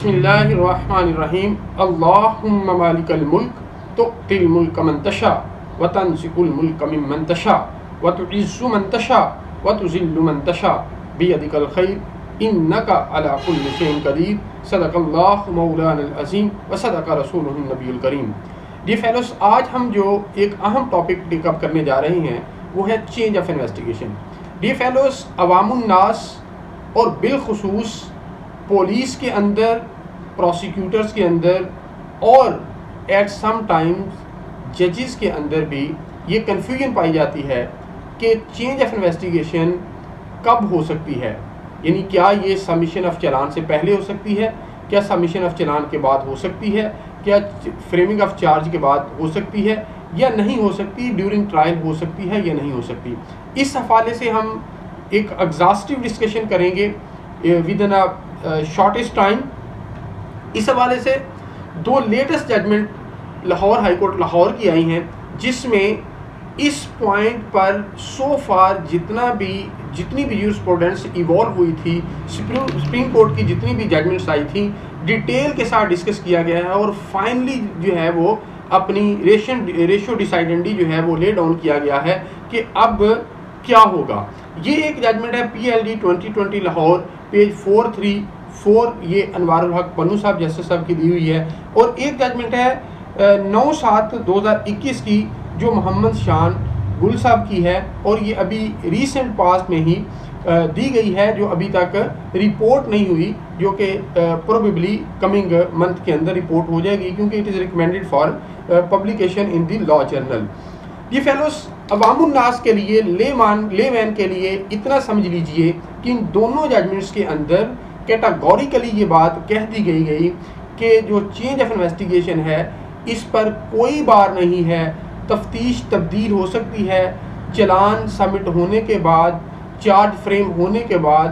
बिस्मिल्लाहिर्रहमानिर्रहीम। अल्लाहुम्मा मालिकल मुल्क तुअतिल मुल्क मन तशा व तंसिकुल मुल्क मिम्मन तशा व तुइज़्ज़ु मन तशा व तुज़िल्लु मन तशा बियदिकल खैर इन्नका अला कुल्लि शैइन क़दीर। सदक़ल्लाहु मौलानल अज़ीम व सदक़ रसूलुहुन नबियुल करीम। डियर फेलोस, आज हम जो एक अहम टॉपिक टेकअप करने जा रहे हैं वो है change of investigation. Dear fellows, अवामुन नास और बिलखुसूस पुलिस के अंदर, प्रोसिक्यूटर्स के अंदर और एट सम टाइम्स जजेस के अंदर भी ये कन्फ्यूजन पाई जाती है कि चेंज ऑफ इन्वेस्टिगेशन कब हो सकती है। यानी क्या ये सबमिशन ऑफ चालान से पहले हो सकती है, क्या सबमिशन ऑफ चालान के बाद हो सकती है, क्या फ्रेमिंग ऑफ चार्ज के बाद हो सकती है या नहीं हो सकती, ड्यूरिंग ट्रायल हो सकती है या नहीं हो सकती। इस हवाले से हम एक एग्जॉस्टिव डिस्कशन करेंगे विद इन शॉर्टेस्ट टाइम। इस हवाले से दो latest judgment Lahore high court Lahore की आई हैं, जिसमें इस पॉइंट पर सो फार जितनी भी यूरिस्प्रूडेंस इवॉल्व हुई थी, सुप्रीम कोर्ट की जितनी भी जजमेंट्स आई थी, डिटेल के साथ डिस्कस किया गया है और फाइनली जो है वो अपनी रेशो डिसाइडेंडी जो है वो ले डाउन किया गया है कि अब क्या होगा। ये एक जजमेंट है PLD 2020 लाहौर, पेज 434, ये अनवारुल हक पन्नू साहब जस्टिस साहब की दी हुई है। और एक जजमेंट है 9/7/2021 की जो मोहम्मद शान गुल साहब की है और ये अभी रीसेंट पास्ट में ही दी गई है, जो अभी तक रिपोर्ट नहीं हुई, जो कि प्रोबेबली कमिंग मंथ के अंदर रिपोर्ट हो जाएगी, क्योंकि it is recommended for publication in the law journal. ये फेलोस, अवामुन नास के लिए, लेमैन के लिए इतना समझ लीजिए कि इन दोनों जजमेंट्स के अंदर कैटेगोरिकली ये बात कह दी गई कि जो चेंज ऑफ इन्वेस्टिगेशन है इस पर कोई बार नहीं है, तफ्तीश तब्दील हो सकती है चालान सबमिट होने के बाद, चार्ज फ्रेम होने के बाद,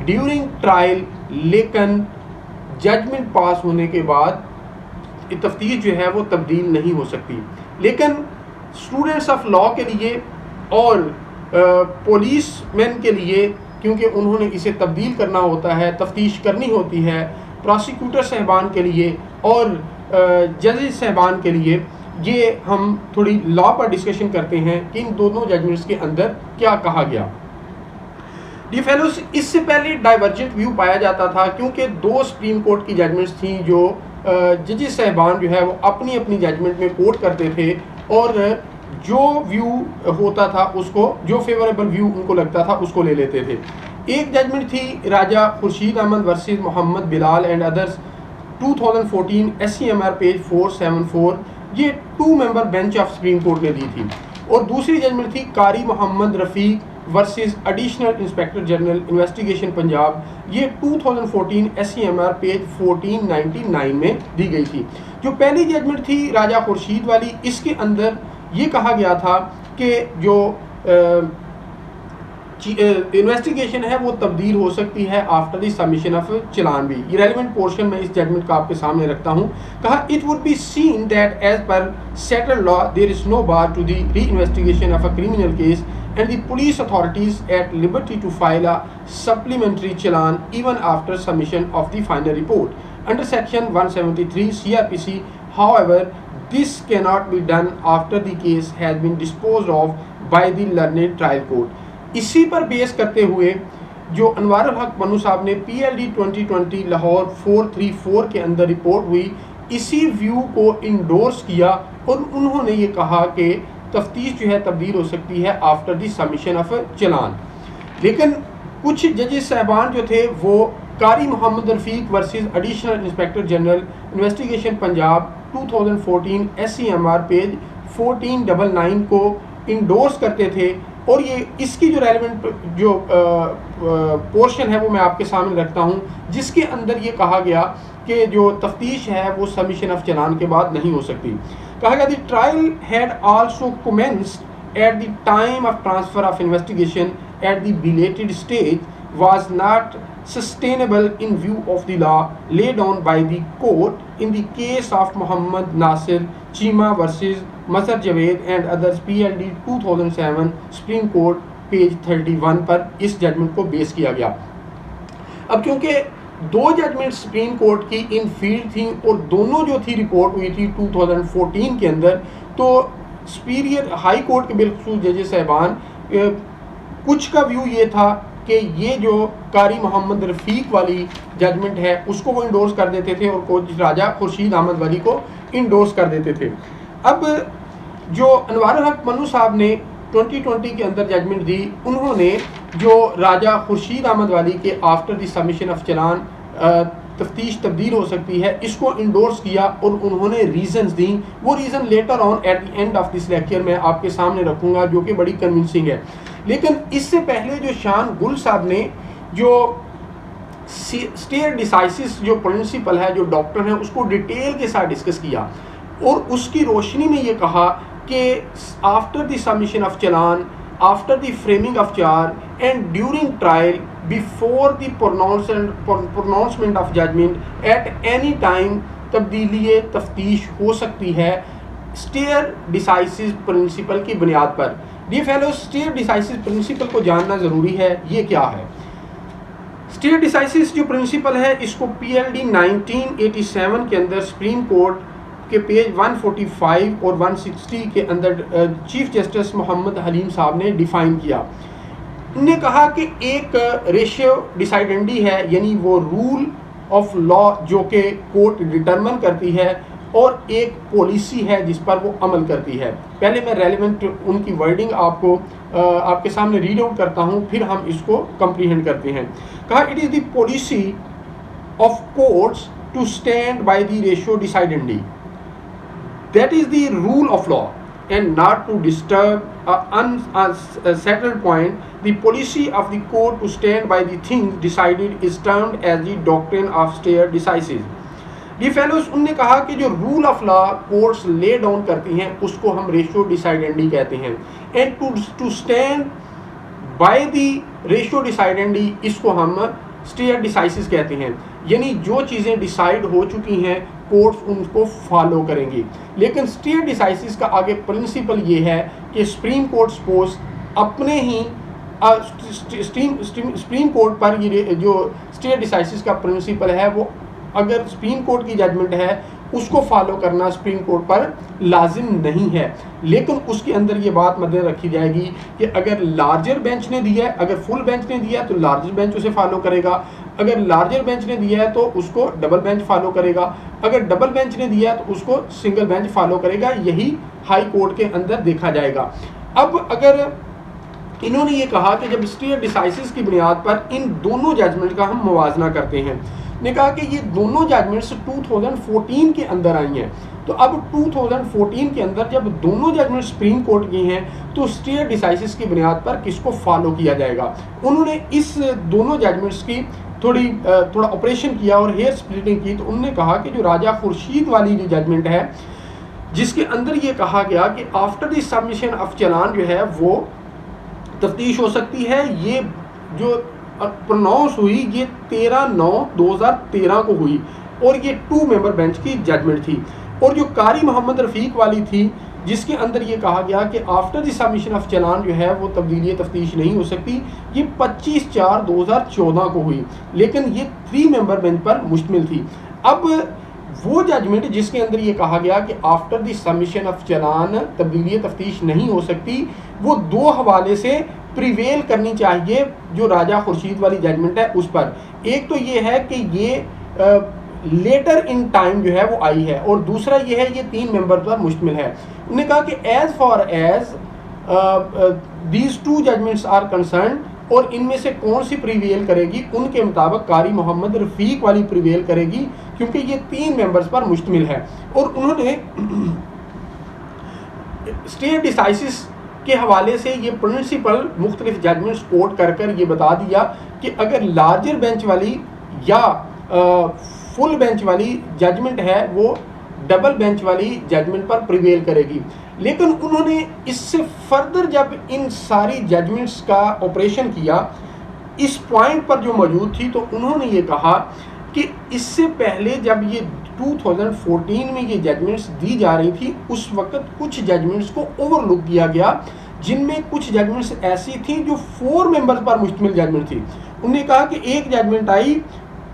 ड्यूरिंग ट्रायल, लेकिन जजमेंट पास होने के बाद तफ्तीश जो है वो तब्दील नहीं हो सकती। लेकिन स्टूडेंट्स ऑफ लॉ के लिए और पुलिस मैन के लिए, क्योंकि उन्होंने इसे तब्दील करना होता है, तफ्तीश करनी होती है, प्रोसिक्यूटर साहबान के लिए और जजेस साहबान के लिए, ये हम थोड़ी लॉ पर डिस्कशन करते हैं कि इन दोनों जजमेंट्स के अंदर क्या कहा गया। डी फेलोस, इससे पहले डाइवर्जेंट व्यू पाया जाता था, क्योंकि दो सुप्रीम कोर्ट की जजमेंट्स थी जो जजेस साहबान जो है वो अपनी अपनी जजमेंट में कोट करते थे और जो व्यू होता था उसको, जो फेवरेबल व्यू उनको लगता था उसको ले लेते थे। एक जजमेंट थी Raja Khurshid Ahmed versus Mohammad Bilal and others 2014 SCMR page 474, ये 2 member bench of supreme court ने दी थी। और दूसरी जजमेंट थी Qari Mohammad Rafiq versus additional inspector general investigation Punjab, ये 2014 SCMR पेज 1499 में दी गई थी। जो पहली जजमेंट थी राजा खुर्शीद वाली, इसके अंदर ये कहा गया था कि जो इन्वेस्टिगेशन है वो तब्दील हो सकती है आफ्टर द सबमिशन ऑफ चालान भी। ये रेलिवेंट पोर्शन में इस जजमेंट का आपके सामने रखता हूँ। कहा, it would be seen that as per settled law there is no bar to the reinvestigation of a criminal case and the police authorities at liberty to file a supplementary challan even after submission of the final report under section 173 CRPC. However, this cannot be done after the case has been disposed of by the learned trial court. इसी पर base करते हुए जो अनवारुल हक पन्नू साहब ने PLD 2020 Lahore 434 के अंदर रिपोर्ट हुई, इसी व्यू को इंडोर्स किया और उन्होंने ये कहा कि तफ्तीश जो है तब्दील हो सकती है after the submission of challan. लेकिन कुछ जजेस साहबान जो थे वो Qari Mohammad Rafiq versus additional inspector general investigation Punjab 2014 SCMR page 1499 को इंडोर्स करते थे। और ये इसकी जो रेलिवेंट जो पोर्शन है वो मैं आपके सामने रखता हूँ, जिसके अंदर ये कहा गया कि जो तफ्तीश है वो सबमिशन ऑफ चालान के बाद नहीं हो सकती। कहा गया, the trial had also commenced at the time of transfer of investigation at the belated stage was not sustainable in view of the law laid down by the court in the case of Muhammad Nasir Chima versus Masar Javed and others PLD 2007 Supreme Court page 31 पर इस judgement को base किया गया। अब क्योंकि दो judgement supreme court की इन field थी और दोनों जो थी रिपोर्ट हुई थी 2014 के अंदर। तो सुपीरियर हाई कोर्ट के बिलखुसूस जजेस साहबान कुछ का व्यू ये था कि ये जो कारी मोहम्मद रफ़ीक वाली जजमेंट है उसको वो इंडोर्स कर देते थे और कोच राजा खुर्शीद अहमद वाली को इंडोर्स कर देते थे। अब जो अनवारुल हक मन्नू साहब ने 2020 के अंदर जजमेंट दी, उन्होंने जो राजा खुर्शीद अहमद वाली के आफ्टर द सबमिशन ऑफ चलान तफ्तीश तब्दील हो सकती है इसको इंडोर्स किया और उन्होंने रीजंस दी। वो reason later on at the end of this lecture मैं आपके सामने रखूँगा जो कि बड़ी कन्विंसिंग है। लेकिन इससे पहले जो शान गुल साहब ने जो स्टेयर डिसाइसिस जो प्रिंसिपल है जो डॉक्टर है उसको डिटेल के साथ डिस्कस किया और उसकी रोशनी में ये कहा कि after the submission of challan, after the framing of charge and during trial, before the pronouncement of judgment, at any time तब्दीली तफ्तीश हो सकती है स्टेयर डिसाइसिस प्रिंसिपल की बुनियाद पर। Dear fellows, stare decisis principle को जानना ज़रूरी है। ये क्या है? स्टेयर डिसाइसिस जो प्रिंसिपल है इसको PLD 1987 के अंदर सुप्रीम कोर्ट के पेज 145 और 160 के अंदर चीफ जस्टिस मोहम्मद हलीम साहब ने डिफाइन किया। उन्होंने कहा कि एक रेशियो डिसाइडेंडी है, यानी वो रूल ऑफ लॉ जो कि कोर्ट डिटरमिन करती है, और एक पॉलिसी है जिस पर वो अमल करती है। पहले मैं रेलेवेंट उनकी वर्डिंग आपके सामने रीड आउट करता हूँ, फिर हम इसको कंप्रीहेंड करते हैं। कहा it is the policy of courts to stand by the ratio decidendi, that is the rule of law and not to disturb unsettled point. The policy of the court to stand by the things decided is termed as the doctrine of stare decisis. Dear fellows, उनने कहा कि जो rule of law courts lay down करती हैं उसको हम ratio decidendi कहते हैं, and to stand by the ratio decidendi इसको हम स्टेयर डिसाइसिस कहते हैं। यानी जो चीज़ें डिसाइड हो चुकी हैं कोर्ट्स उनको फॉलो करेंगी। लेकिन स्टेयर डिसाइसिस का आगे प्रिंसिपल ये है कि सुप्रीम कोर्ट सपोज अपने ही सुप्रीम कोर्ट पर ये जो स्टेयर डिसाइसिस का प्रिंसिपल है वो अगर सुप्रीम कोर्ट की जजमेंट है उसको फॉलो करना सुप्रीम कोर्ट पर लाजिम नहीं है। लेकिन उसके अंदर ये बात मद्देनजर रखी जाएगी कि अगर लार्जर बेंच ने दिया है, अगर फुल बेंच ने दिया है तो लार्जर बेंच उसे फॉलो करेगा, अगर लार्जर बेंच ने दिया है तो उसको डबल बेंच फॉलो करेगा, अगर डबल बेंच ने दिया है तो उसको सिंगल बेंच फॉलो करेगा। यही हाई कोर्ट के अंदर देखा जाएगा। अब अगर इन्होंने ये कहा कि जब स्टेयर डिसाइसिस की बुनियाद पर इन दोनों जजमेंट का हम मुवाजना करते हैं, ने कहा कि ये दोनों जजमेंट्स 2014 के अंदर आई हैं, तो अब 2014 के अंदर जब दोनों जजमेंट सुप्रीम कोर्ट की हैं तो स्टेयर डिसाइसिस की बुनियाद पर किसको फॉलो किया जाएगा। उन्होंने इस दोनों जजमेंट्स की थोड़ा ऑपरेशन किया और हेयर स्प्लिटिंग की। तो उन्होंने कहा कि जो राजा खुर्शीद वाली जो जजमेंट है जिसके अंदर ये कहा गया कि आफ्टर द सबमिशन ऑफ चलान जो है वो तफ्तीश हो सकती है, ये जो प्रोनाउंस हुई ये 13/9/2013 को हुई और ये 2 मेंबर बेंच की जजमेंट थी। और जो कारी मोहम्मद रफ़ीक वाली थी जिसके अंदर ये कहा गया कि आफ्टर द सबमिशन ऑफ चलान जो है वो तब्दीली तफ्तीश नहीं हो सकती, ये 25/4/2014 को हुई, लेकिन ये 3 मेंबर बेंच पर मुश्तमिल थी। अब वो जजमेंट जिसके अंदर ये कहा गया कि आफ्टर द सबमिशन ऑफ चलान तब्दीली तफ्तीश नहीं हो सकती, वो 2 हवाले से प्रिवेल करनी चाहिए जो राजा खुर्शीद वाली जजमेंट है उस पर। एक तो ये है कि ये लेटर इन टाइम जो है वो आई है, और दूसरा ये है ये 3 मेंबर पर मुश्तमिल है। उन्होंने कहा कि as far as these 2 judgments are concerned, और इनमें से कौन सी प्रिवेल करेगी, उनके मुताबिक कारी मोहम्मद रफ़ीक वाली प्रिवेल करेगी क्योंकि ये 3 मेंबर्स पर मुश्तमिल है। और उन्होंने स्टेयर डिसाइसिस के हवाले से ये प्रिंसिपल मुख्तलिफ जजमेंट्स कोट कर ये बता दिया कि अगर लार्जर बेंच वाली या फुल बेंच वाली जजमेंट है वो डबल बेंच वाली जजमेंट पर प्रिवेल करेगी। लेकिन उन्होंने इससे फर्दर जब इन सारी जजमेंट्स का ऑपरेशन किया इस पॉइंट पर जो मौजूद थी, तो उन्होंने ये कहा कि इससे पहले जब ये 2014 में ये जजमेंट्स दी जा रही थी उस वक्त कुछ जजमेंट्स को ओवरलुक किया गया, जिनमें कुछ जजमेंट्स ऐसी थी जो 4 मेंबर्स पर मुश्तमिल जजमेंट थी। उन्होंने कहा कि एक जजमेंट आई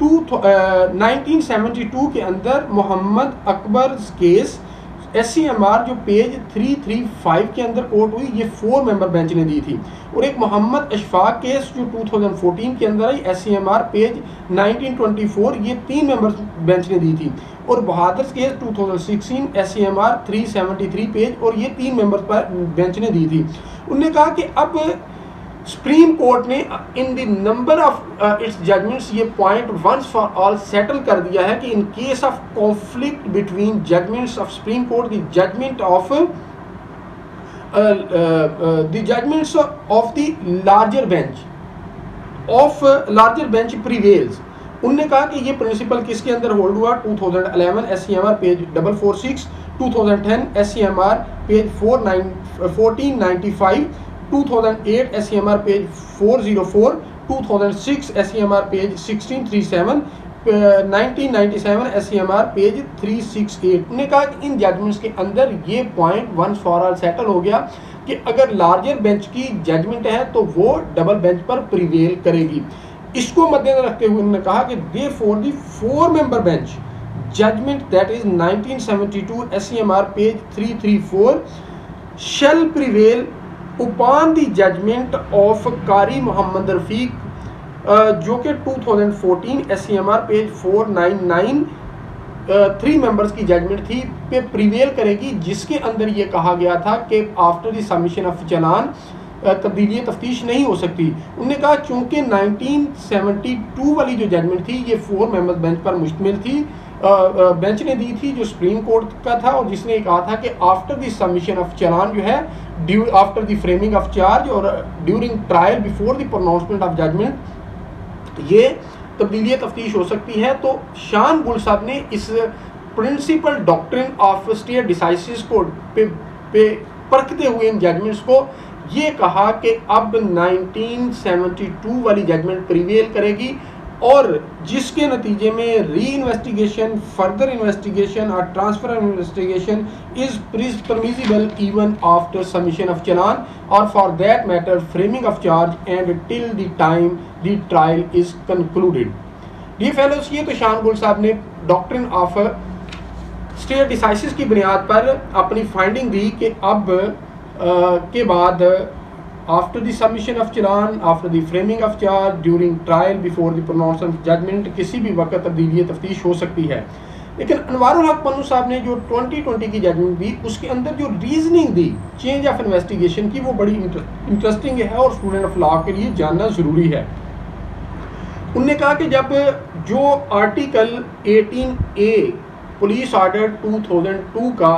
1972 के अंदर मोहम्मद अकबर केस SCMR जो पेज 335 के अंदर कोर्ट हुई, ये 4 मेंबर बेंच ने दी थी। और एक मोहम्मद अशफाक केस जो 2014 के अंदर आई SCMR पेज 1924, ये 3 मेंबर बेंच ने दी थी। और बहादुर केस 2016 SCMR 373 पेज, और ये 3 मेंबर बेंच ने दी थी। उन्होंने कहा कि अब सुप्रीम कोर्ट ने in the number of its judgments ये point once for all settle कर दिया है कि in case of conflict between judgments of supreme court the judgments of the larger bench prevails. उनने कहा कि ये प्रिंसिपल किसके अंदर होल्ड हुआ, 2011 SCMR page 446, 2010 SCMR page 1495, 2008 SCMR page 404, 2006 SCMR page 1637, 1997 SCMR page 368। उन्होंने कहा कि इन जजमेंट्स के अंदर ये point once for all settle हो गया कि अगर लार्जर बेंच की जजमेंट है तो वो डबल बेंच पर प्रिवेल करेगी। इसको मद्देनजर रखते हुए उन्होंने कहा कि therefore the 4 member bench judgment that is 1972 SCMR page 334 shall prevail upon the judgment of कारी मोहम्मद रफीक जो कि 2014 SCMR पेज 499 3 मेंबर्स की जजमेंट थी पे प्रिवेल करेगी, जिसके अंदर ये कहा गया था कि आफ्टर द सबमिशन ऑफ चालान तब्दीली तफ्तीश नहीं हो सकती। उन्होंने कहा चूंकि 1972 वाली जो जजमेंट थी ये 4 मेंबर्स बेंच पर मुश्तमिल थी, बेंच ने दी थी जो सुप्रीम कोर्ट का था, और जिसने कहा था कि after the submission of challan जो है after the framing of charge और during trial before the pronouncement of judgment ये तब्दीली तफ्तीश हो सकती है। तो शान गुल साहब ने इस principle doctrine of stare decisis को पे परखते हुए इन जजमेंट्स को ये कहा कि अब 1972 वाली जजमेंट प्रिवेल करेगी, और जिसके नतीजे में री इन्वेस्टिगेशन, फर्दर इन्वेस्टिगेशन और transfer investigation is permissible even after submission of challan और for that matter framing of charge and till the time the trial is concluded. Dear fellows, ये तो शान गुल साहब ने डॉक्ट्रिन ऑफ स्टे डिसाइसिस की बुनियाद पर अपनी फाइंडिंग दी कि अब के बाद after the submission of challan, after the framing of charge, during trial, before the pronouncement of judgment किसी भी वक्त तब्दीली तफ्तीश हो सकती है। लेकिन अनवारुल हक पन्नू साहब ने जो 2020 की जजमेंट दी उसके अंदर जो reasoning the change of investigation की वो बड़ी इंटरेस्टिंग है और स्टूडेंट ऑफ लॉ के लिए जानना ज़रूरी है। उनने कहा कि जब जो आर्टिकल 18A पुलिस ऑर्डर 2002 का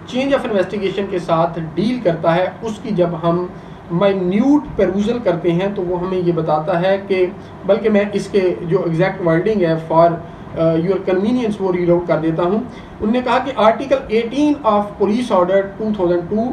चेंज ऑफ इन्वेस्टिगेशन के साथ डील करता है, उसकी जब हम माइन्यूट पेरूजल करते हैं तो वो हमें ये बताता है कि, बल्कि मैं इसके जो एग्जैक्ट वर्डिंग है फॉर योर कन्वीनियंस वो रीड आउट कर देता हूँ। उन्होंने कहा कि article 18 of police order 2002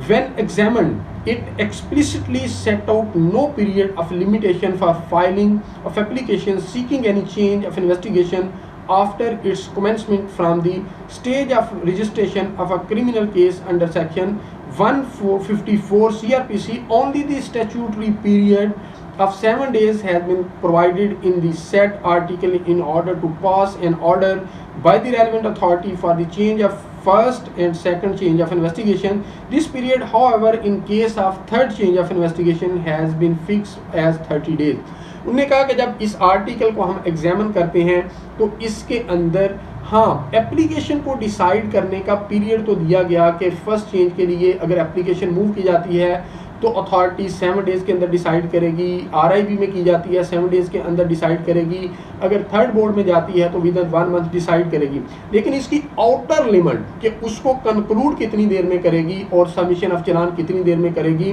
when examined it explicitly set out no period of limitation for filing of application seeking any change of investigation after its commencement from the stage of registration of a criminal case under section 154 CRPC. Only the statutory period of 7 days has been provided in the said article in order to pass an order by the relevant authority for the change of first and second change of investigation. This period, however, in case of third change of investigation has been fixed as 30 days. उन्होंने कहा कि जब इस article को हम examine करते हैं तो इसके अंदर हाँ एप्लीकेशन को डिसाइड करने का पीरियड तो दिया गया कि फर्स्ट चेंज के लिए अगर एप्लीकेशन मूव की जाती है तो अथॉरिटी 7 डेज़ के अंदर डिसाइड करेगी, RIB में की जाती है 7 डेज़ के अंदर डिसाइड करेगी, अगर थर्ड बोर्ड में जाती है तो विद इन 1 मंथ डिसाइड करेगी। लेकिन इसकी आउटर लिमिट कि उसको कंक्लूड कितनी देर में करेगी और सबमिशन ऑफ चालान कितनी देर में करेगी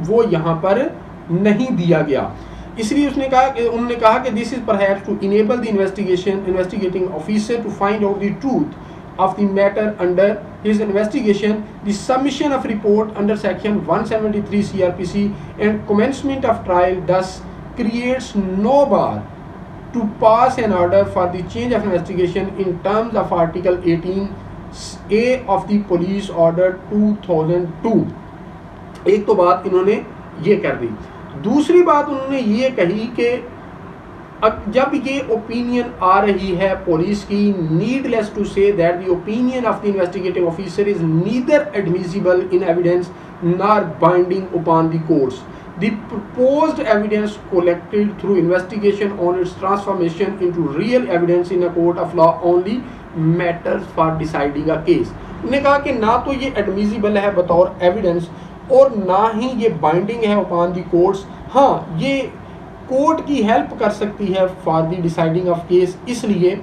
वो यहाँ पर नहीं दिया गया। इसलिए उन्होंने कहा कि this is perhaps to enable the investigating officer to find out the truth of the matter under his investigation, the submission of report under section 173 CRPC and commencement of trial thus creates no bar to pass an order for the change of investigation in terms of Article 18A of the Police Order 2002। एक तो बात इन्होंने ये कर दी। दूसरी बात उन्होंने ये कही कि अब जब ये ओपिनियन आ रही है पुलिस की, needless to say that the opinion of the investigating officer is neither admissible in evidence nor binding upon the courts. The proposed evidence collected through investigation on its transformation into real evidence in a court of law only matters for deciding a case. उन्होंने कहा कि ना तो ये admissible है बतौर evidence और ना ही ये बाइंडिंग है अपॉन दी कोर्ट्स. हाँ, ये कोर्ट की हेल्प कर सकती है for the deciding of case. इसलिए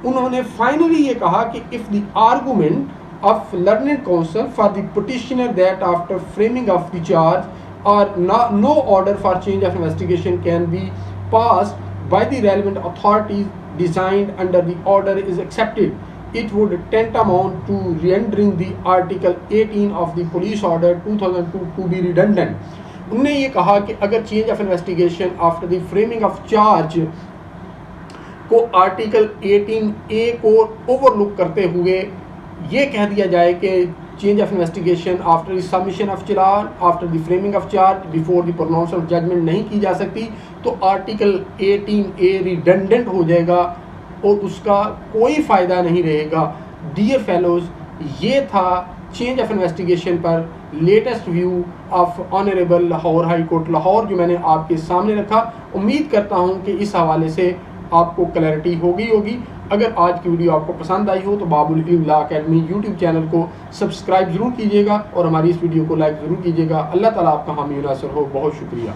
उन्होंने फाइनली ये कहा कि if the argument of learned council for the petitioner that after framing of the charge or no order for change of investigation can be passed by the relevant authorities designed under the order is accepted, it would tantamount to rendering the Article 18 of the Police Order 2002 to be redundant. उन्होंने ये कहा कि अगर change of investigation after the framing of charge को article 18A को overlook करते हुए ये कह दिया जाए कि change of investigation after the submission of charge, after the framing of charge, before the pronouncement of judgment नहीं की जा सकती, तो आर्टिकल 18A रिडंडेंट हो जाएगा और उसका कोई फ़ायदा नहीं रहेगा. डियर फेलोज, ये था चेंज ऑफ इन्वेस्टिगेशन पर latest view of honourable Lahore high court Lahore जो मैंने आपके सामने रखा. उम्मीद करता हूँ कि इस हवाले से आपको क्लैरिटी होगी. अगर आज की वीडियो आपको पसंद आई हो तो बाबुल इल्म लॉ अकेडमी यूट्यूब चैनल को सब्सक्राइब ज़रूर कीजिएगा और हमारी इस वीडियो को लाइक ज़रूर कीजिएगा. अल्लाह ताला आपका हामी नासर हो. बहुत शुक्रिया.